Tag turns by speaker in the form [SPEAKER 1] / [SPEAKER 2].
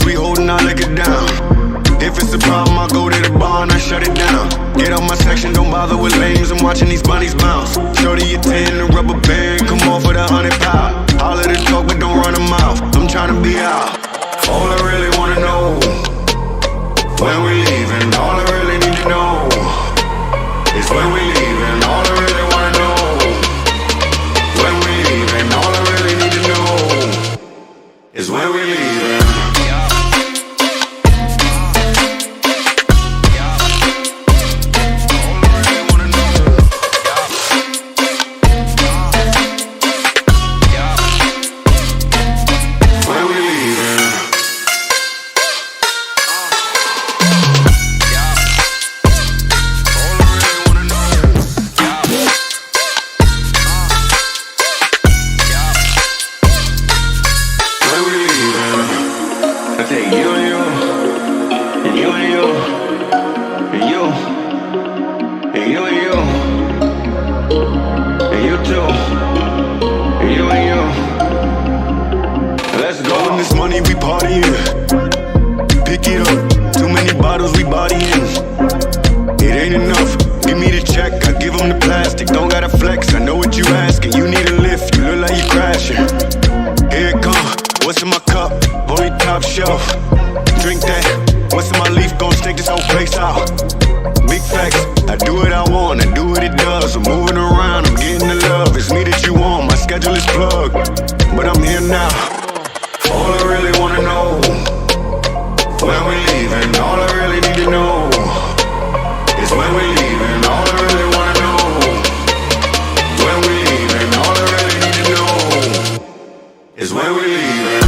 [SPEAKER 1] we holding our liquor down. If it's a problem, I go to the bar and I shut it down. Get out my section, don't bother with lames. I'm watching these bunnies bounce. Shorty a 10, the rubber band, come on for the 100 pound. Holler the talk, but don't run them out. I'm trying to be out. All I really wanna know, when we leaving. All I really need to know is when we leaving. All I really wanna know, when we leaving. All I really need to know is when we leaving. I take you and you, and you and you, and you, and you and you, and you too, and you and you. Let's go. When this money we partying, pick it up. Too many bottles we bodying. It ain't enough. Give me the check, I give them the plastic. Don't gotta flex, I know what you asking. You need a lift, you look like you crashing. Here it come. What's in my cup? Only top shelf. Drink that. What's in my leaf? Gon' stake this whole place out. Big facts. I do what I want. I do what it does. I'm moving around. I'm getting the love. It's me that you want. My schedule is plugged, but I'm here now. All I really wanna know, when we leaving. All I really need to know is when we leaving. All I really wanna know, when we leaving. All I really need to know is when we leaving.